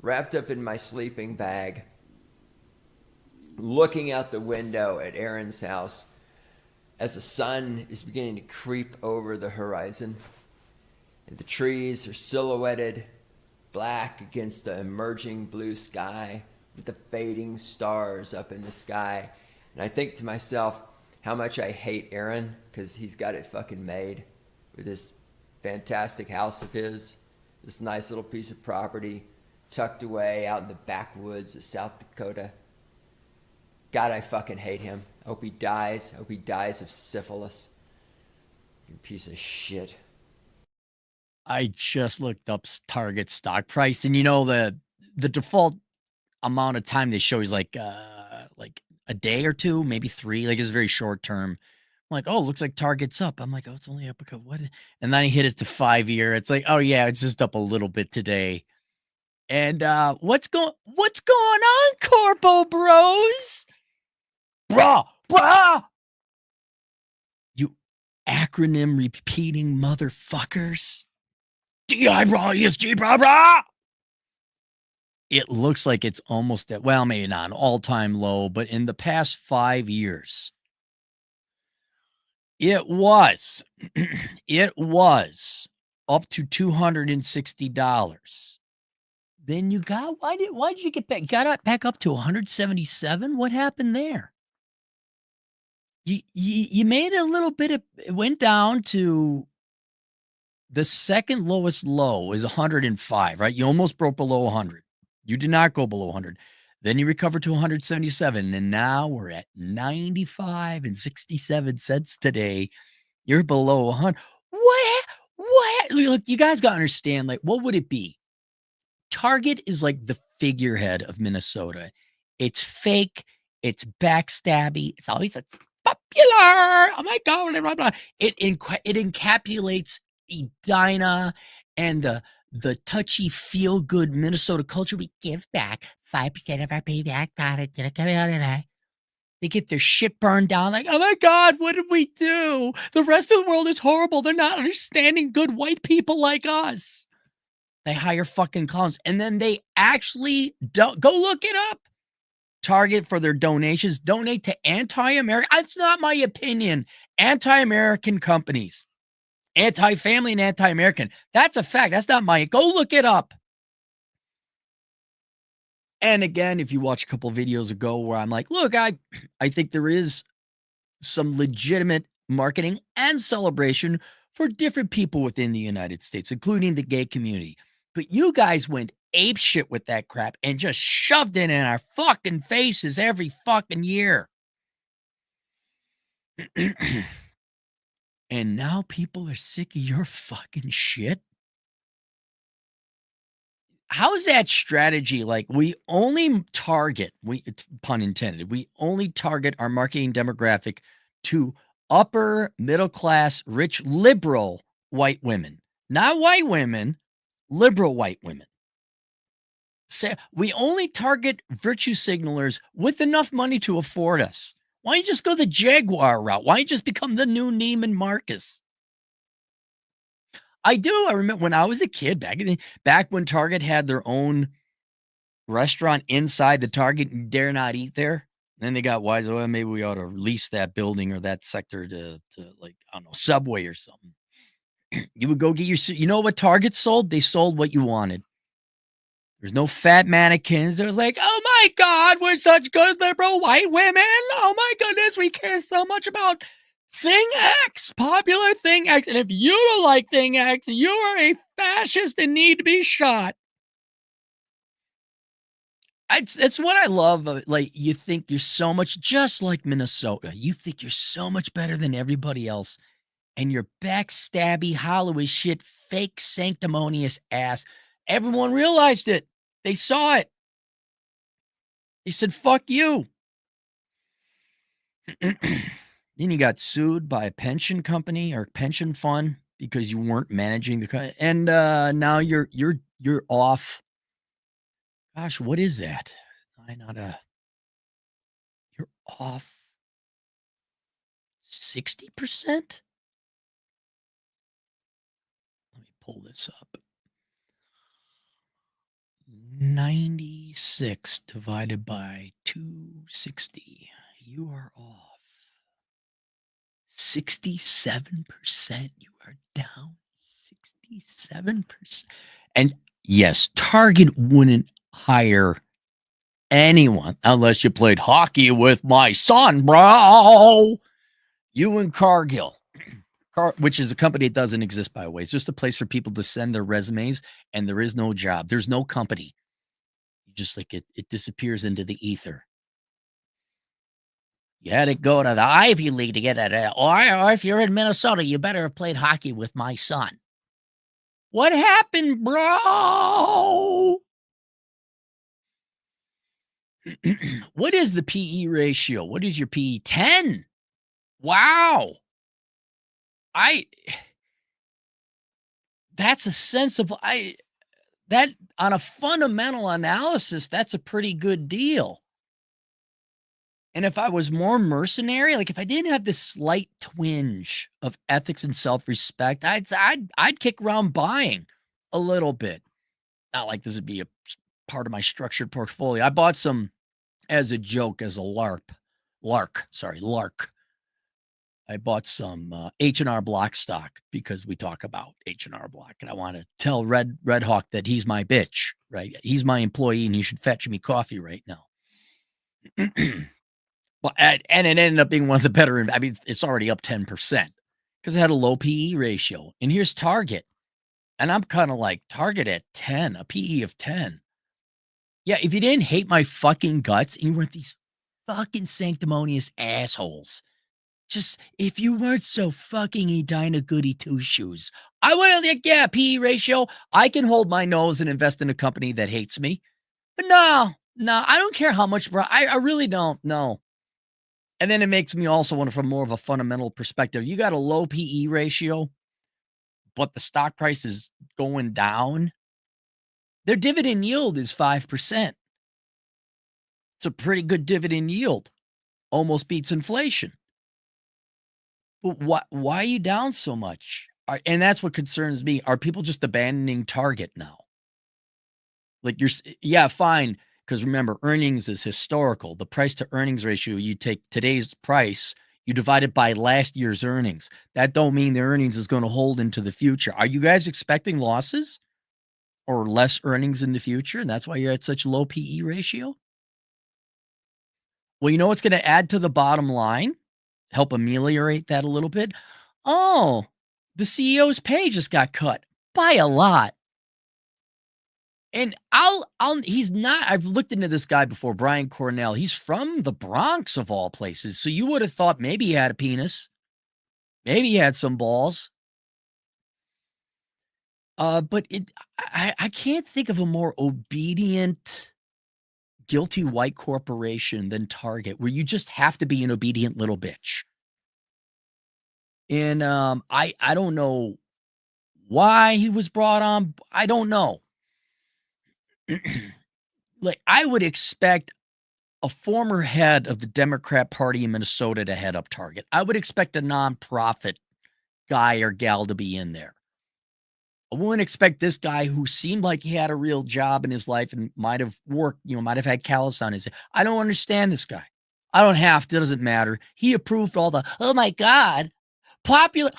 wrapped up in my sleeping bag, looking out the window at Aaron's house as the sun is beginning to creep over the horizon. And the trees are silhouetted black against the emerging blue sky with the fading stars up in the sky. And I think to myself how much I hate Aaron because he's got it fucking made with this fantastic house of his, this nice little piece of property tucked away out in the backwoods of South Dakota. God, I fucking hate him. I hope he dies. I hope he dies of syphilis. You piece of shit. I just looked up Target stock price, and you know the default amount of time they show is like a day or two, maybe 3. Like it's very short term. I'm like, oh, looks like Target's up. I'm like, oh, it's only up because what? And then I hit it to 5 year. It's like, oh yeah, it's just up a little bit today. And what's going on, Corpo Bros? Brah, you acronym repeating motherfuckers. DI bra ESG brah. It looks like it's almost at, well, maybe not an all-time low, but in the past 5 years, it was it was up to $260. Then you got why did you get back? Got up back up to 177? What happened there? You made a little bit of, it went down to the second lowest low is 105, right? You almost broke below 100. You did not go below 100. Then you recovered to 177, and now we're at 95 and 67 cents today. You're below 100. What? Look, you guys got to understand, like, what would it be? Target is like the figurehead of Minnesota. It's fake. It's backstabby. It's always popular. Oh my God. Blah, blah, blah. It encapsulates Edina and the touchy, feel good Minnesota culture. We give back 5% of our payback profit to the community. They get their shit burned down. Like, oh my God, what did we do? The rest of the world is horrible. They're not understanding good white people like us. They hire fucking clowns. And then they actually don't go look it up. Target for their donations, donate to anti-American. It's not my opinion. Anti-American companies, anti-family and anti-American. That's a fact. That's not my, go look it up. And again, if you watch a couple videos ago where I'm like, look, I think there is some legitimate marketing and celebration for different people within the United States, including the gay community. But you guys went ape shit with that crap and just shoved it in our fucking faces every fucking year. And now people are sick of your fucking shit. How's that strategy? Like, we only target, pun intended, we only target our marketing demographic to upper middle class, rich, liberal white women, not white women, liberal white women. So we only target virtue signalers with enough money to afford us. Why don't you just go the Jaguar route? Why don't you just become the new Neiman Marcus? I do. I remember when I was a kid back when Target had their own restaurant inside the Target, you dare not eat there. Then they got wise. Well, maybe we ought to lease that building or that sector to like, I don't know, Subway or something. You would go get your, you know what Target sold? They sold what you wanted. There's no fat mannequins. There was like, oh my God, we're such good liberal white women. Oh my goodness, we care so much about Thing X, popular Thing X. And if you don't like Thing X, you are a fascist and need to be shot. It's what I love. Like, you think you're so much just like Minnesota. You think you're so much better than everybody else. And you're backstabby, hollow as shit, fake sanctimonious ass. Everyone realized it. They saw it. They said, fuck you. Then you got sued by a pension company or pension fund because you weren't managing the and now you're off. Gosh, what is that? I not a You're off 60%? Let me pull this up. 96 divided by 260. You are off. 67%. You are down 67%. And yes, Target wouldn't hire anyone unless you played hockey with my son, bro. You and Cargill, which is a company that doesn't exist, by the way. It's just a place for people to send their resumes, and there is no job. There's no company. Just like it disappears into the ether. You had to go to the Ivy League to get it. Or if you're in Minnesota, you better have played hockey with my son. What happened, bro? What is the PE ratio? What is your PE? 10. Wow. That's a sensible, that on a fundamental analysis, that's a pretty good deal. And if I was more mercenary, like if I didn't have this slight twinge of ethics and self-respect, I'd kick around buying a little bit. Not like this would be a part of my structured portfolio. I bought some as a joke, as a lark. I bought some H&R Block stock because we talk about H&R Block, and I want to tell Red Hawk that he's my bitch, right? He's my employee, and he should fetch me coffee right now. Well, and it ended up being one of the better. I mean, it's already up 10% because it had a low PE ratio. And here's Target, and I'm kind of like, Target at 10, a PE of 10. Yeah, if you didn't hate my fucking guts and you weren't these fucking sanctimonious assholes, just if you weren't so fucking Edina Goody Two Shoes, I would have like, yeah, PE ratio. I can hold my nose and invest in a company that hates me. But no, I don't care how much, bro. I really don't. No. And then it makes me also wonder from more of a fundamental perspective. You got a low PE ratio, but the stock price is going down. Their dividend yield is 5%. It's a pretty good dividend yield. Almost beats inflation. But why are you down so much? And that's what concerns me. Are people just abandoning Target now? Like yeah, fine. Because remember, earnings is historical. The price to earnings ratio, you take today's price, you divide it by last year's earnings. That don't mean the earnings is going to hold into the future. Are you guys expecting losses or less earnings in the future? And that's why you're at such low PE ratio? Well, you know what's going to add to the bottom line? Help ameliorate that a little bit? Oh, the CEO's pay just got cut by a lot. And he's not, I've looked into this guy before, Brian Cornell. He's from the Bronx of all places. So you would have thought maybe he had a penis. Maybe he had some balls. But I can't think of a more obedient, guilty white corporation than Target, where you just have to be an obedient little bitch. And I don't know why he was brought on. I don't know. Like, I would expect a former head of the Democrat Party in Minnesota to head up Target. I would expect a nonprofit guy or gal to be in there. I wouldn't expect this guy who seemed like he had a real job in his life and might have worked, might have had callus on his head. I don't understand this guy. I don't have to. It doesn't matter. He approved all the, oh my God, popular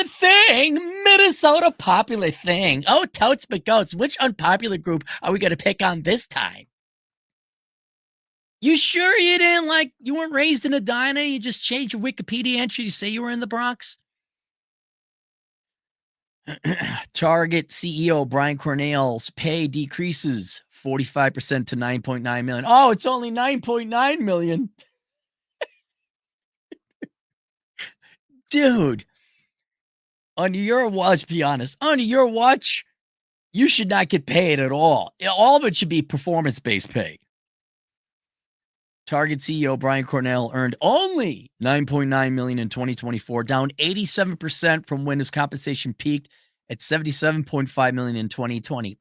thing, Minnesota popular thing. Oh, totes but goats. Which unpopular group are we going to pick on this time? You sure you weren't raised in Edina? You just changed your Wikipedia entry to say you were in the Bronx? Target CEO Brian Cornell's pay decreases 45% to $9.9 million. Oh, it's only $9.9 million. Dude, under your watch, let's be honest, under your watch, you should not get paid at all. All of it should be performance-based pay. Target CEO Brian Cornell earned only $9.9 million in 2024, down 87% from when his compensation peaked at $77.5 million in 2020.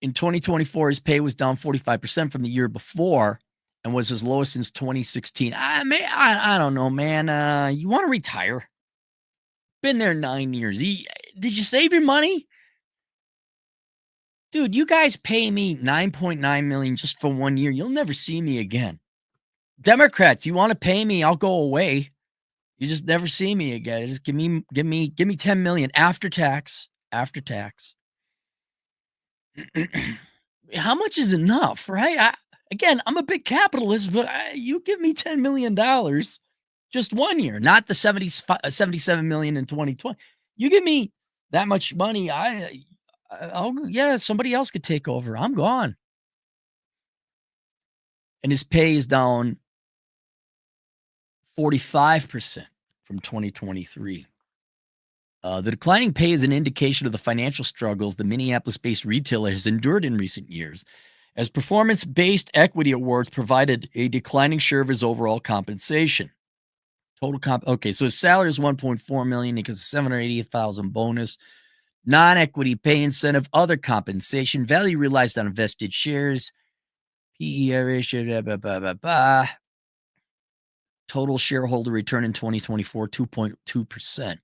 In 2024, his pay was down 45% from the year before and was his lowest since 2016. I don't know, man. You want to retire? Been there 9 years. Did you save your money? Dude, you guys pay me $9.9 million just for 1 year. You'll never see me again. Democrats, you want to pay me, I'll go away. You just never see me again. Just give me 10 million after tax. After tax. How much is enough, right? I'm a big capitalist, but you give me $10 million just 1 year, not the 77 million in 2020. You give me that much money, somebody else could take over. I'm gone. And his pay is down 45% from 2023. The declining pay is an indication of the financial struggles the Minneapolis-based retailer has endured in recent years, as performance-based equity awards provided a declining share of his overall compensation. So his salary is $1.4 million because of $780,000 bonus, non-equity pay incentive, other compensation, value realized on vested shares, PE ratio, total shareholder return in 2024, 2.2%.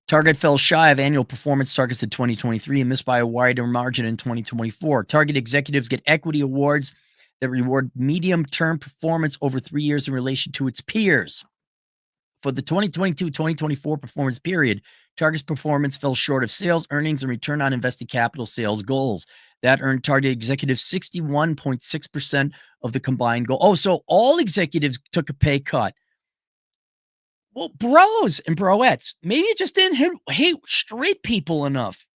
Target fell shy of annual performance targets in 2023 and missed by a wider margin in 2024. Target executives get equity awards that reward medium-term performance over 3 years in relation to its peers. For the 2022-2024 performance period, Target's performance fell short of sales, earnings, and return on invested capital sales goals. That earned Target executives 61.6% of the combined goal. Oh, so all executives took a pay cut. Well, bros and broettes, maybe you just didn't hate straight people enough.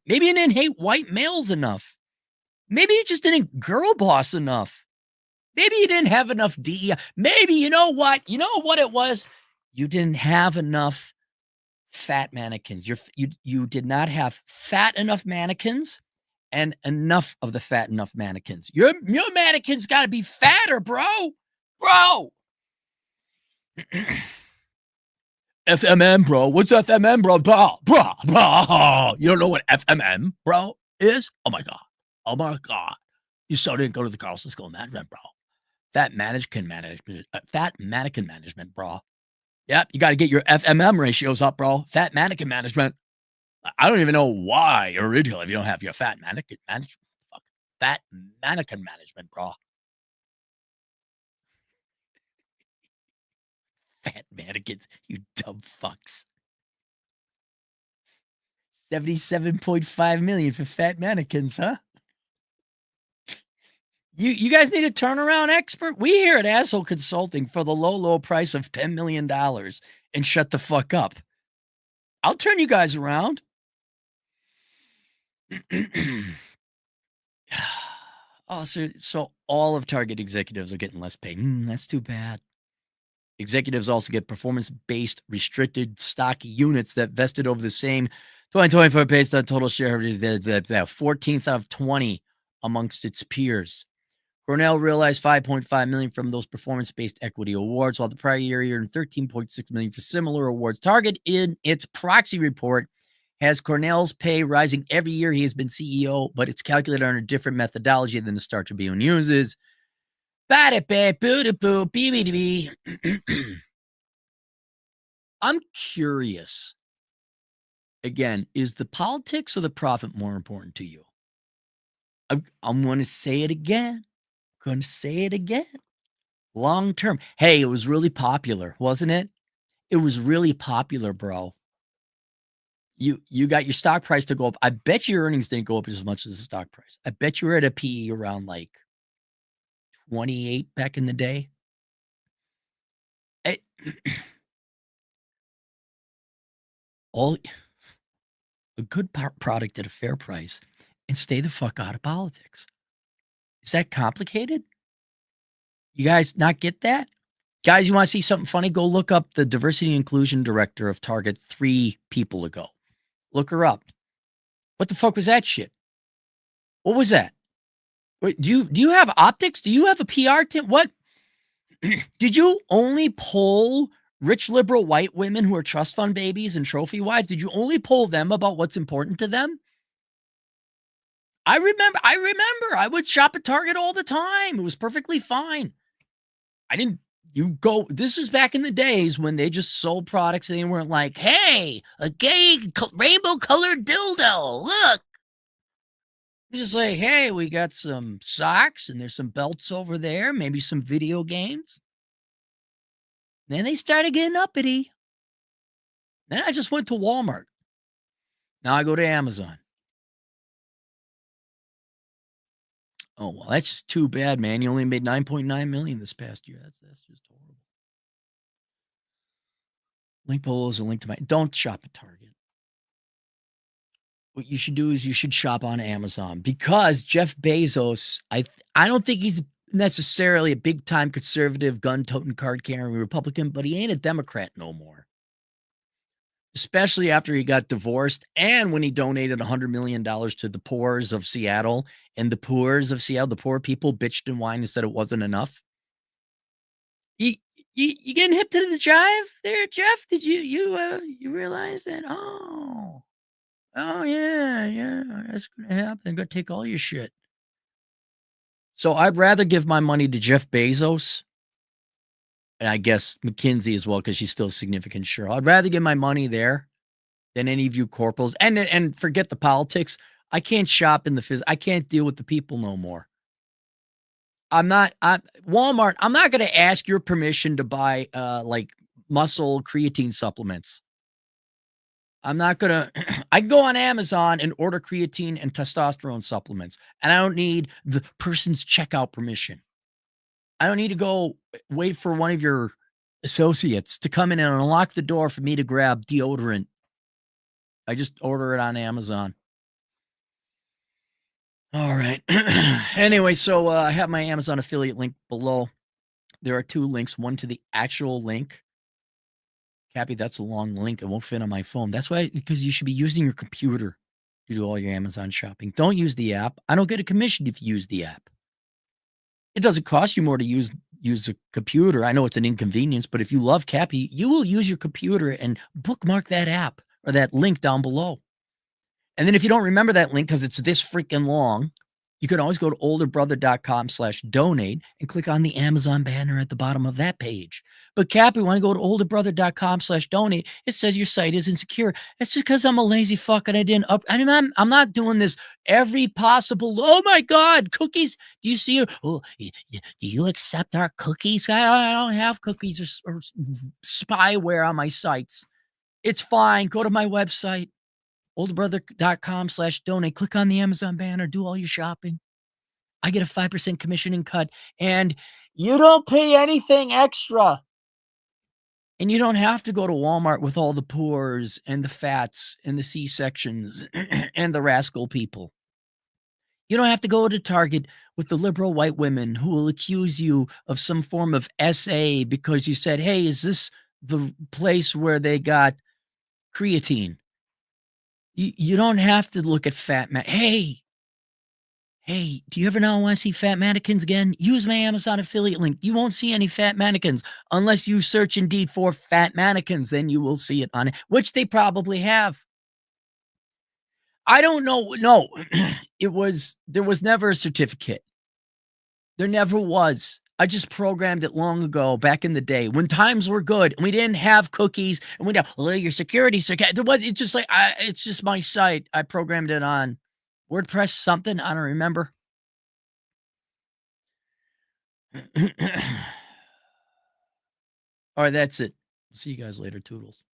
Maybe you didn't hate white males enough. Maybe you just didn't girl boss enough. Maybe you didn't have enough DEI. Maybe, you know what? You know what it was? You didn't have enough fat mannequins. You did not have fat enough mannequins and enough of the fat enough mannequins. Your mannequins got to be fatter, bro. Bro. FMM, bro. What's FMM, bro? Bro. You don't know what FMM, bro, is? Oh, my God. Oh, my God. You so didn't go to the Carlson School of Management, bro. Fat mannequin management, bro. Yep, you got to get your FMM ratios up, bro. Fat mannequin management. I don't even know why you're retail if you don't have your fat mannequin management. Fuck. Fat mannequin management, bro. Fat mannequins, you dumb fucks. 77.5 million for fat mannequins, huh? You guys need a turnaround expert? We here at Asshole Consulting for the low price of $10 million and shut the fuck up. I'll turn you guys around. Oh, so all of Target executives are getting less pay. That's too bad. Executives also get performance-based restricted stock units that vested over the same 2024 based on total shareholders, 14th out of 20 amongst its peers. Cornell realized $5.5 million from those performance-based equity awards, while the prior year earned $13.6 million for similar awards. Target, in its proxy report, has Cornell's pay rising every year he has been CEO, but it's calculated on a different methodology than the Star Tribune uses. I'm curious. Again, is the politics or the profit more important to you? I'm going to say it again. Long term. Hey, it was really popular, wasn't it? It was really popular, bro. You got your stock price to go up. I bet your earnings didn't go up as much as the stock price. I bet you were at a PE around like 28 back in the day. A good product at a fair price and stay the fuck out of politics. Is that complicated? You guys not get that? Guys, you want to see something funny? Go look up the diversity and inclusion director of Target 3 people ago. Look her up. What the fuck was that shit? What was that? Wait, do you have optics? Do you have a PR team? What? Did you only poll rich liberal white women who are trust fund babies and trophy wives? Did you only poll them about what's important to them? I remember. I would shop at Target all the time. It was perfectly fine. I didn't You go, this is back in the days when they just sold products and they weren't like, hey, a gay rainbow colored dildo. Look. You just say, hey, we got some socks and there's some belts over there, maybe some video games. Then they started getting uppity. Then I just went to Walmart. Now I go to Amazon. Oh, well, that's just too bad, man. You only made 9.9 million this past year. That's just horrible. Link below is a link to my. Don't shop at Target. What you should do is you should shop on Amazon because Jeff Bezos, I don't think he's necessarily a big time conservative, gun toting, card carrying Republican, but he ain't a Democrat no more. Especially after he got divorced and when he donated $100 million to the poors of Seattle, and the poors of Seattle, the poor people, bitched and whined and said it wasn't enough. You getting hip to the jive there, Jeff? Did you realize that? Oh yeah, that's gonna happen. They're gonna take all your shit. So I'd rather give my money to Jeff Bezos, and I guess McKinsey as well, because she's still a significant share. I'd rather give my money there than any of you corporals. And forget the politics. I can't shop in the I can't deal with the people no more. Walmart, I'm not gonna ask your permission to buy like muscle creatine supplements. I'm not gonna I can go on Amazon and order creatine and testosterone supplements, and I don't need the person's checkout permission. I don't need to go wait for one of your associates to come in and unlock the door for me to grab deodorant. I just order it on Amazon. All right. Anyway, so I have my Amazon affiliate link below. There are two links, one to the actual link. Cappy, that's a long link. It won't fit on my phone. That's why, because you should be using your computer to do all your Amazon shopping. Don't use the app. I don't get a commission if you use the app. It doesn't cost you more to use a computer. I know it's an inconvenience, but if you love Cappy, you will use your computer and bookmark that app or that link down below. And then if you don't remember that link because it's this freaking long, you can always go to olderbrother.com/donate and click on the Amazon banner at the bottom of that page. But Cappy, when I go to olderbrother.com/donate, it says your site is insecure. It's just because I'm a lazy fuck and I didn't up. I'm not doing this every possible. Oh my God, cookies. Do you see? Oh, do you accept our cookies? I don't have cookies or spyware on my sites. It's fine. Go to my website. olderbrother.com/donate. Click on the Amazon banner. Do all your shopping. I get a 5% commission and cut, and you don't pay anything extra. And you don't have to go to Walmart with all the poors and the fats and the C-sections and the rascal people. You don't have to go to Target with the liberal white women who will accuse you of some form of SA because you said, hey, is this the place where they got creatine? You don't have to look at fat man. Hey, do you ever now want to see fat mannequins again? Use my Amazon affiliate link. You won't see any fat mannequins unless you search Indeed for fat mannequins. Then you will see it on it, which they probably have. I don't know. No, there was never a certificate. There never was. I just programmed it long ago, back in the day when times were good and we didn't have cookies and we didn't have your security. It's just like, it's just my site. I programmed it on WordPress something. I don't remember. All right, that's it. See you guys later. Toodles.